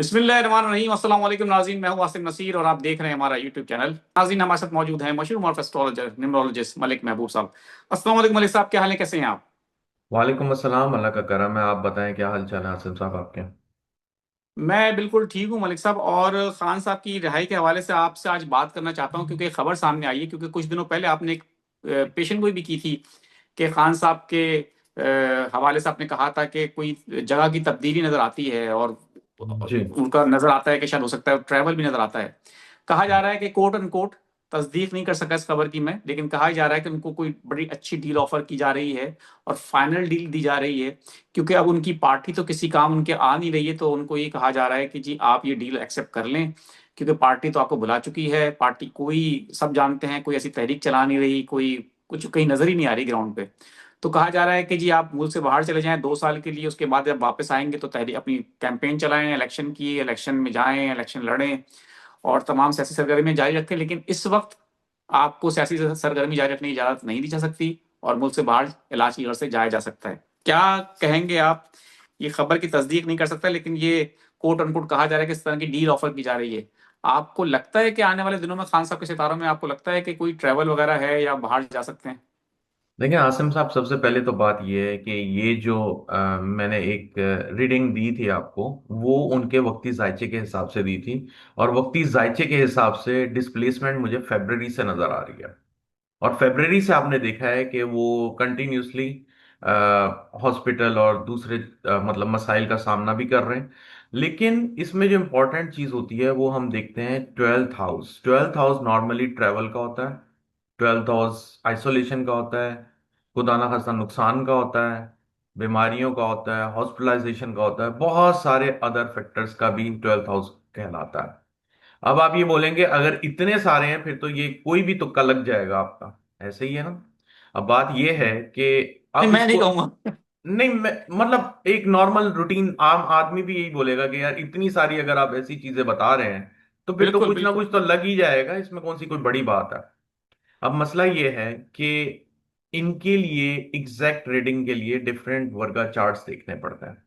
बिस्मिल्लाहिर्रहमानिर्रहीम। अस्सलाम वालेकुम नाज़रीन, मैं हूं वासिम नसीर और आप देख रहे हैं हमारा यूट्यूब चैनल। नाज़रीन, हमारे साथ मौजूद हैं मशहूर मॉर्फ एस्ट्रोलॉजर न्यूमरोलॉजिस्ट मलिक महबूब साहब। अस्सलाम वालेकुम मलिक साहब, क्या हाल है, कैसे हैं आप? वालेकुम अस्सलाम। अल्लाह का करम है। आप बताएं क्या हाल चाल है आसिम साहब आपके। मैं बिल्कुल ठीक हूं मलिक साहब, और खान साहब की रिहाई के हवाले से आपसे आज बात करना चाहता हूं, क्योंकि एक खबर सामने आई है। क्योंकि कुछ दिनों पहले आपने एक पेशेंट गोई भी की थी कि खान साहब के हवाले से आपने कहा था कि कोई जगह की तब्दीली नजर आती है, और जी। उनका नजर आता है कि शायद हो सकता है ट्रैवल भी नजर आता है। कहा जा रहा है कि कोट एंड कोट, तस्दीक नहीं कर सका इस खबर की मैं, लेकिन कहा जा रहा है कि उनको कोई बड़ी अच्छी डील ऑफर की जा रही है और फाइनल डील दी जा रही है। क्योंकि अब उनकी पार्टी तो किसी काम उनके आ नहीं रही है, तो उनको ये कहा जा रहा है कि जी आप ये डील एक्सेप्ट कर लें, क्योंकि पार्टी तो आपको बुला चुकी है। पार्टी कोई, सब जानते हैं, कोई ऐसी तहरीक चला नहीं रही, कोई कुछ कहीं नजर ही नहीं आ रही ग्राउंड पे। तो कहा जा रहा है कि जी आप मुल्क से बाहर चले जाएं 2 साल के लिए, उसके बाद जब वापस आएंगे तो तहरीक अपनी कैंपेन चलाएं, इलेक्शन की, इलेक्शन में जाएं, इलेक्शन लड़ें और तमाम सियासी सरगर्मियां जारी रखें। लेकिन इस वक्त आपको सियासी सरगर्मी जारी रखने की इजाजत नहीं दी जा सकती, और मुल्क से बाहर इलाज की गर्ज से जाया जा सकता है। क्या कहेंगे आप? ये खबर की तस्दीक नहीं कर सकता, लेकिन ये कोट अनकोट कहा जा रहा है कि इस तरह की डील ऑफर की जा रही है। आपको लगता है कि आने वाले दिनों में खान साहब के सितारों में, आपको लगता है कि कोई ट्रैवल वगैरह है या बाहर जा सकते हैं? देखिए आसिम साहब, सबसे पहले तो बात यह है कि ये जो मैंने एक रीडिंग दी थी आपको, वो उनके वक्ती जायचे के हिसाब से दी थी। और वक्ती जायचे के हिसाब से डिस्प्लेसमेंट मुझे फेब्रवरी से नजर आ रही है। और फेब्रवरी से आपने देखा है कि वो कंटिन्यूसली हॉस्पिटल और दूसरे मतलब मसाइल का सामना भी कर रहे हैं। लेकिन इसमें जो इम्पोर्टेंट चीज होती है वो हम देखते हैं 12th house. 12th house normally travel का होता है। 12th हाउस आइसोलेशन का होता है। खुदा ना खास्ता नुकसान का होता है। बीमारियों का होता है। हॉस्पिटलाइजेशन का होता है। बहुत सारे अदर फैक्टर्स का भी 12th हाउस कहलाता है। अब आप ये बोलेंगे अगर इतने सारे हैं फिर तो ये कोई भी तुक्का लग जाएगा आपका। ऐसे ही है ना। अब बात ये है कि नहीं, अब मैं नहीं इसको कहूंगा। नहीं मतलब एक नॉर्मल रूटीन आम आदमी भी यही बोलेगा कि यार इतनी सारी अगर आप ऐसी चीजें बता रहे हैं तो फिर तो बिल्कुल कुछ ना बिल्कुल। कुछ तो लग ही जाएगा। इसमें कौन सी कोई बड़ी बात है। अब मसला ये है कि इनके लिए एग्जैक्ट रीडिंग के लिए डिफरेंट वर्गा चार्ट्स देखने पड़ते हैं।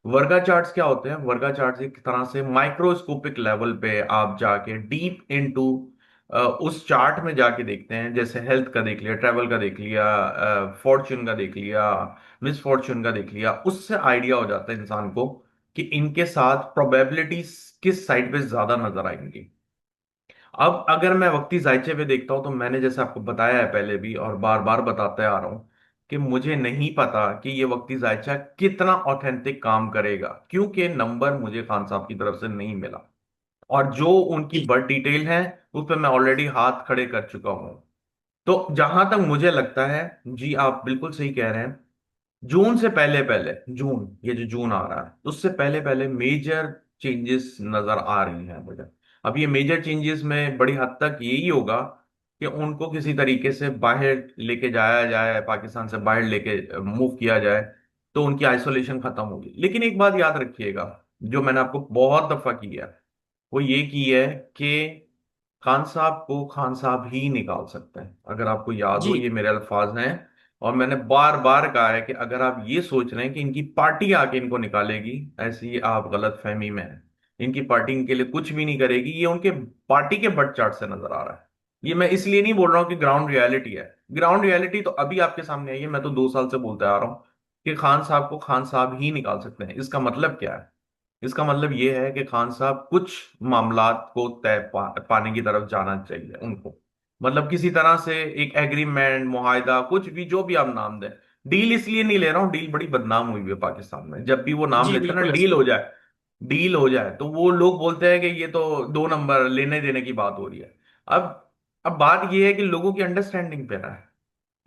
वर्गा चार्ट्स क्या होते हैं? वर्गा चार्ट्स एक तरह से माइक्रोस्कोपिक लेवल पे आप जाके डीप इनटू उस चार्ट में जाके देखते हैं। जैसे हेल्थ का देख लिया, ट्रैवल का देख लिया, फॉर्च्यून का देख लिया, मिस फॉर्च्यून का देख लिया। उससे आइडिया हो जाता है इंसान को कि इनके साथ प्रोबेबिलिटीज किस साइड पे ज्यादा नजर आएंगी। अब अगर मैं वक्ती जायचे पे देखता हूं तो मैंने जैसे आपको बताया है पहले भी और बार बार बताते आ रहा हूं कि मुझे नहीं पता कि ये वक्ती जायचा कितना ऑथेंटिक काम करेगा, क्योंकि नंबर मुझे खान साहब की तरफ से नहीं मिला। और जो उनकी जी बर्थ डिटेल है उस पर मैं ऑलरेडी हाथ खड़े कर चुका हूं। तो जहां तक मुझे लगता है, जी आप बिल्कुल सही कह रहे हैं। जून से पहले पहले, जून ये जो जून आ रहा है उससे पहले पहले मेजर चेंजेस नजर आ रही हैं मुझे। अब ये मेजर चेंजेस में बड़ी हद तक यही होगा कि उनको किसी तरीके से बाहर लेके जाया जाए, पाकिस्तान से बाहर लेके मूव किया जाए, तो उनकी आइसोलेशन खत्म होगी। लेकिन एक बात याद रखिएगा, जो मैंने आपको बहुत दफा की है, वो ये की है कि खान साहब को खान साहब ही निकाल सकते हैं। अगर आपको याद हो, जी। ये मेरे अल्फाज हैं। और मैंने बार बार कहा है कि अगर आप ये सोच रहे हैं कि इनकी पार्टी आके इनको निकालेगी, ऐसी आप गलत फहमी में हैं। इनकी पार्टी इनके लिए कुछ भी नहीं करेगी। ये उनके पार्टी के बट चार्ट से नजर आ रहा है। ये मैं इसलिए नहीं बोल रहा हूँ कि ग्राउंड रियलिटी है। ग्राउंड रियलिटी तो अभी आपके सामने आई है। मैं तो 2 साल से बोलते आ रहा हूँ कि खान साहब को खान साहब ही निकाल सकते हैं। इसका मतलब क्या है? इसका मतलब यह है कि खान साहब कुछ मामलात को पाने की तरफ जाना चाहिए उनको। मतलब किसी तरह से एक एग्रीमेंट, मुआहिदा, कुछ भी, जो भी आप नाम दें। डील इसलिए नहीं ले रहा हूं, डील बड़ी बदनाम हुई हुई है पाकिस्तान में। जब भी वो नाम जी लेते हैं ना, बिल्कुल डील ऐसा। हो जाए, डील हो जाए, तो वो लोग बोलते हैं कि ये तो 2 नंबर लेने देने की बात हो रही है। अब अब बात ये है कि लोगों की अंडरस्टैंडिंग पे रहा है।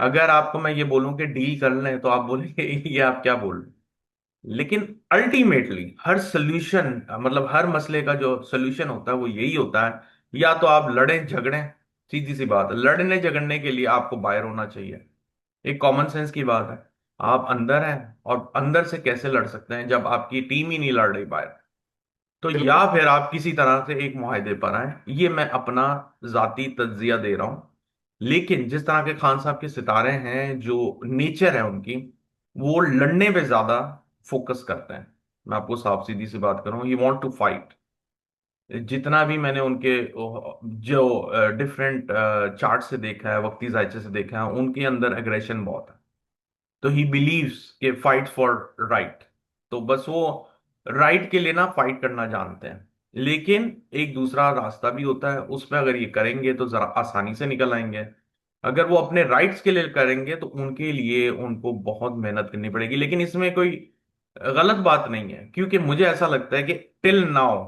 अगर आपको मैं ये बोलूं कि डील कर लें तो आप बोलेंगे ये आप क्या बोल रहे हैं। लेकिन अल्टीमेटली हर सोल्यूशन, मतलब हर मसले का जो सोल्यूशन होता है वो यही होता है, या तो आप लड़ें झगड़ें। सीधी सी बात है, लड़ने झगड़ने के लिए आपको बाहर होना चाहिए। एक कॉमन सेंस की बात है। आप अंदर हैं और अंदर से कैसे लड़ सकते हैं जब आपकी टीम ही नहीं लड़ रही बाहर। तो या बिल्कुल। फिर आप किसी तरह से एक मुआहदे पर आए। ये मैं अपना जाती तज्जिया दे रहा हूं। लेकिन जिस तरह के खान साहब के सितारे हैं, जो नेचर है उनकी, वो लड़ने पे ज्यादा फोकस करते हैं। मैं आपको साफ सीधी सी बात करूं, ही वांट टू फाइट। जितना भी मैंने उनके जो डिफरेंट चार्ट से देखा है, वक्ती जायचे से देखा है, उनके अंदर एग्रेशन बहुत है। तो ही बिलीव्स के फाइट फॉर राइट। तो बस वो राइट के लिए ना फाइट करना जानते हैं। लेकिन एक दूसरा रास्ता भी होता है, उस पर अगर ये करेंगे तो जरा आसानी से निकल आएंगे। अगर वो अपने राइट्स के लिए करेंगे तो उनके लिए उनको बहुत मेहनत करनी पड़ेगी। लेकिन इसमें कोई गलत बात नहीं है, क्योंकि मुझे ऐसा लगता है कि टिल नाउ,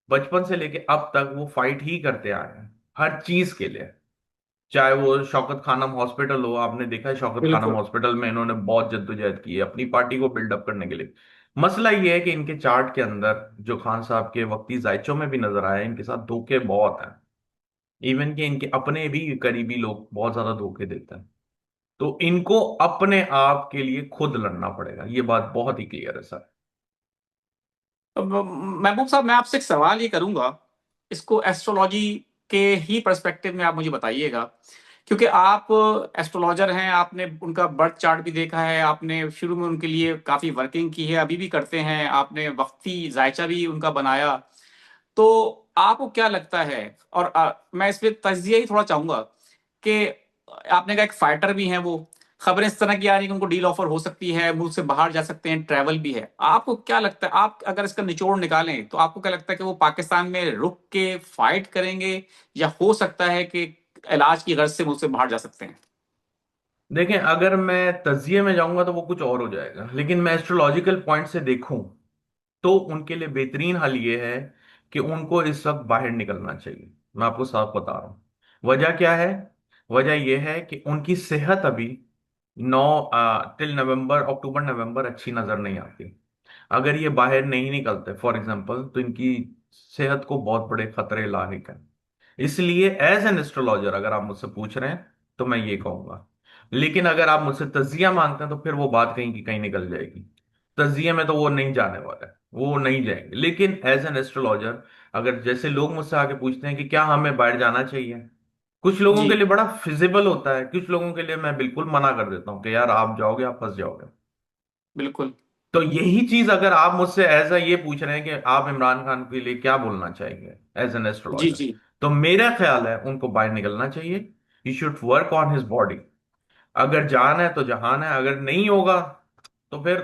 बचपन से लेके अब तक वो फाइट ही करते आए हैं हर चीज के लिए। चाहे वो शौकत खानम हॉस्पिटल हो, आपने देखा है शौकत खानम बिल्कुल। हॉस्पिटल में इन्होंने बहुत जद्दोजहद की है अपनी पार्टी को बिल्डअप करने के लिए। मसला ये है कि इनके चार्ट के अंदर जो खान साहब के वक्ती जायचों में भी नजर आया, इनके साथ धोखे बहुत हैं। इवन कि इनके अपने भी करीबी लोग बहुत ज्यादा धोखे देते हैं। तो इनको अपने आप के लिए खुद लड़ना पड़ेगा, ये बात बहुत ही क्लियर है सर। अब महबूब साहब, मैं आपसे एक सवाल ये करूंगा, इसको एस्ट्रोलॉजी के ही पर्सपेक्टिव में आप मुझे बताइएगा, क्योंकि आप एस्ट्रोलॉजर हैं, आपने उनका बर्थ चार्ट भी देखा है, आपने शुरू में उनके लिए काफी वर्किंग की है, अभी भी करते हैं, आपने वक्ती जायचा भी उनका बनाया। तो आपको क्या लगता है, और मैं इस पे तज्जिया ही थोड़ा चाहूंगा कि आपने कहा एक फाइटर भी हैं वो, खबरें इस तरह की आ रही है कि उनको डील ऑफर हो सकती है, मुल्क से बाहर जा सकते हैं, ट्रैवल भी है। आपको क्या लगता है, आप अगर इसका निचोड़ निकालें तो आपको क्या लगता है कि वो पाकिस्तान में रुक के फाइट करेंगे, या हो सकता है कि इलाज की गर्ज से मुल्क से बाहर जा सकते हैं? देखें, अगर मैं तज्जिए में जाऊंगा तो वो कुछ और हो जाएगा, लेकिन मैं एस्ट्रोलॉजिकल पॉइंट से देखूं तो उनके लिए बेहतरीन हल ये है कि उनको इस वक्त बाहर निकलना चाहिए। मैं आपको साफ बता रहा हूँ वजह क्या है। वजह यह है कि उनकी सेहत अभी 9 टिल नवंबर, अक्टूबर नवंबर अच्छी नजर नहीं आती। अगर ये बाहर नहीं निकलते फॉर एग्जांपल, तो इनकी सेहत को बहुत बड़े खतरे लाहिक हैं। इसलिए एज एन एस्ट्रोलॉजर अगर आप मुझसे पूछ रहे हैं तो मैं ये कहूंगा। लेकिन अगर आप मुझसे तज्जिया मांगते हैं तो फिर वो बात कहीं की कहीं निकल जाएगी। तज्जिया में तो वो नहीं जाने वाला है, वो नहीं जाएंगे। लेकिन एज एन एस्ट्रोलॉजर, अगर जैसे लोग मुझसे आके पूछते हैं कि क्या हमें बाहर जाना चाहिए, कुछ लोगों जी। के लिए बड़ा फिजिबल होता है, कुछ लोगों के लिए मैं बिल्कुल मना कर देता हूँ कि यार आप जाओगे आप फंस जाओगे। बिल्कुल। तो यही चीज अगर आप मुझसे एज अ ये पूछ रहे हैं कि आप इमरान खान के लिए क्या बोलना चाहेंगे एज एन जी। एस्ट्रोलॉजर, जी। तो मेरा ख्याल है उनको बाहर निकलना चाहिए। He should work on his body. अगर जान है तो जहान है, अगर नहीं होगा तो फिर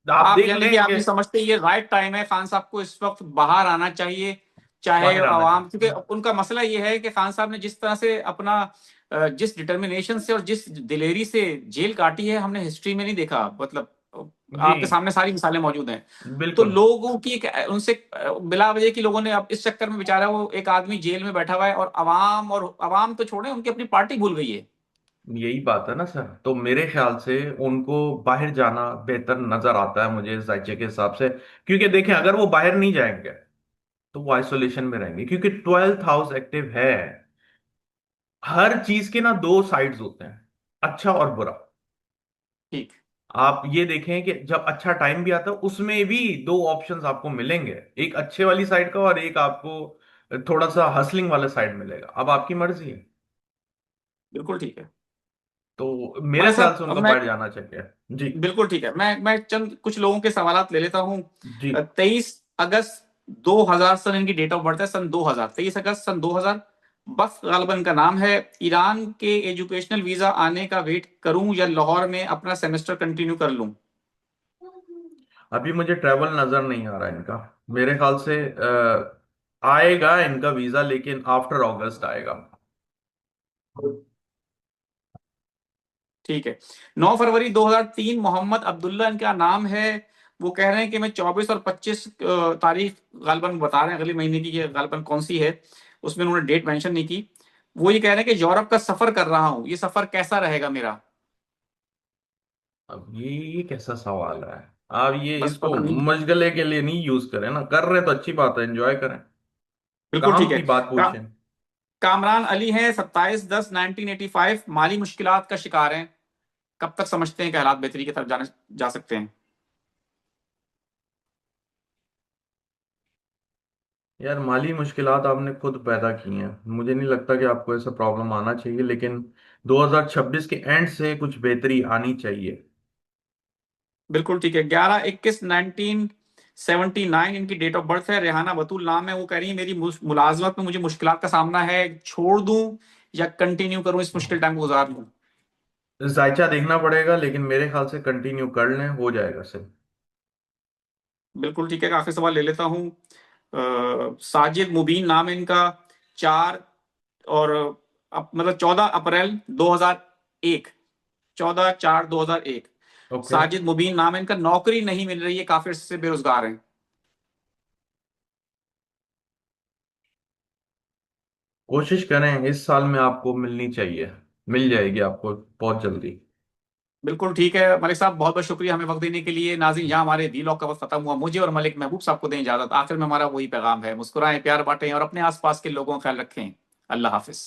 आप आप देख यानी कि लें आप कि ये समझते हैं ये राइट टाइम है खान साहब को इस वक्त बाहर आना चाहिए, चाहे बाहर आना आवाम, क्योंकि चाहिए। उनका मसला ये है कि खान साहब ने जिस तरह से अपना जिस डिटर्मिनेशन से और जिस दिलेरी से जेल काटी है, हमने हिस्ट्री में नहीं देखा। मतलब जी आपके सामने सारी मिसालें मौजूद हैं। तो बिल्कुल। लोगों की उनसे बिला वजह की लोगों ने, अब इस चक्कर में बेचारा वो एक आदमी जेल में बैठा हुआ है, और अवाम तो छोड़े, उनकी अपनी पार्टी भूल गई है। यही बात है ना सर, तो मेरे ख्याल से उनको बाहर जाना बेहतर नजर आता है मुझे जायचे के हिसाब से। क्योंकि देखें, अगर वो बाहर नहीं जाएंगे तो वो आइसोलेशन में रहेंगे, क्योंकि 12th हाउस एक्टिव है। हर चीज के ना दो साइड्स होते हैं, अच्छा और बुरा। ठीक। आप ये देखें कि जब अच्छा टाइम भी आता है उसमें भी दो ऑप्शंस आपको मिलेंगे, एक अच्छे वाली साइड का और एक आपको थोड़ा सा हसलिंग वाला साइड मिलेगा। अब आपकी मर्जी है। बिल्कुल ठीक है। तो मेरे मैं ख्याल साहब, से अब उनको मैं, बाहर जाना चाहिए। जी। बिल्कुल ठीक है, मैं चंद कुछ लोगों के सवालात ले लेता हूँ। जी। 23 अगस्त 2000 सन इनकी डेट ऑफ बर्थ है, सन 2000, 23 अगस्त सन 2000। बस गालबन का नाम है। ईरान के एजुकेशनल वीजा आने का वेट करूं, या लाहौर में अपना सेमेस्टर कंटिन्यू कर लूं? अभी मुझे ट्रैवल नजर नहीं आ रहा है इनका। मेरे ख्याल से आएगा इनका वीजा, लेकिन आफ्टर अगस्त आएगा। ठीक है। 9 फरवरी 2003 मोहम्मद अब्दुल्ला इनका नाम है। वो कह रहे हैं कि मैं 24 और 25 तारीख गालबन बता रहे हैं अगले महीने की, ये गालबन कौन सी है, उसमें उन्होंने डेट मेंशन नहीं की। वो ये कह रहे हैं कि यूरोप का सफर कर रहा हूँ, ये सफर कैसा रहेगा मेरा? अब ये कैसा सवाल है। आप ये बस इसको पता नहीं। मशगले के लिए नहीं यूज करें ना, कर रहे हैं तो अच्छी बात है, एंजॉय करें। बिल्कुल ठीक काम है। की बात का, पूछें। कामरान अली है, 27/10/1985, माली मुश्किलात का शिकार हैं। कब तक समझते हैं कि हालात बेहतरी की तरफ जाने जा सकते हैं? यार माली मुश्किलात आपने खुद पैदा की हैं, मुझे नहीं लगता कि आपको ऐसा प्रॉब्लम आना चाहिए। लेकिन 2026 के एंड से कुछ बेहतरी आनी चाहिए। बिल्कुल ठीक है। 11/21/19 79 इनकी डेट ऑफ बर्थ है। रेहाना बतूल नाम है। वो कह रही है मेरी मुलाजमत में मुझे मुश्किलात का सामना है, छोड़ दूं या कंटिन्यू करूं, इस मुश्किल टाइम को गुजार लूं। जायचा देखना पड़ेगा, लेकिन मेरे ख्याल से कंटिन्यू कर लें, हो जाएगा सर। बिल्कुल ठीक है, आखिरी सवाल ले लेता हूँ। साजिद मुबीन नाम है इनका। 4 और मतलब 14 अप्रैल 2001, 14/4/2001। ओके। साजिद मुबीन नाम है इनका। नौकरी नहीं मिल रही है, काफी अर्से से बेरोजगार हैं। कोशिश करें, इस साल में आपको मिलनी चाहिए, मिल जाएगी आपको बहुत जल्दी। बिल्कुल ठीक है मलिक साहब, बहुत बहुत शुक्रिया हमें वक्त देने के लिए। नाज़रीन, यहाँ हमारे वीलॉग का वक्त खत्म हुआ। मुझे और मलिक महबूब साहब को दें इजाजत। आखिर में हमारा वही पैगाम है, मुस्कुराएं, प्यार बांटें और अपने आसपास के लोगों का ख्याल रखें। अल्लाह हाफिज।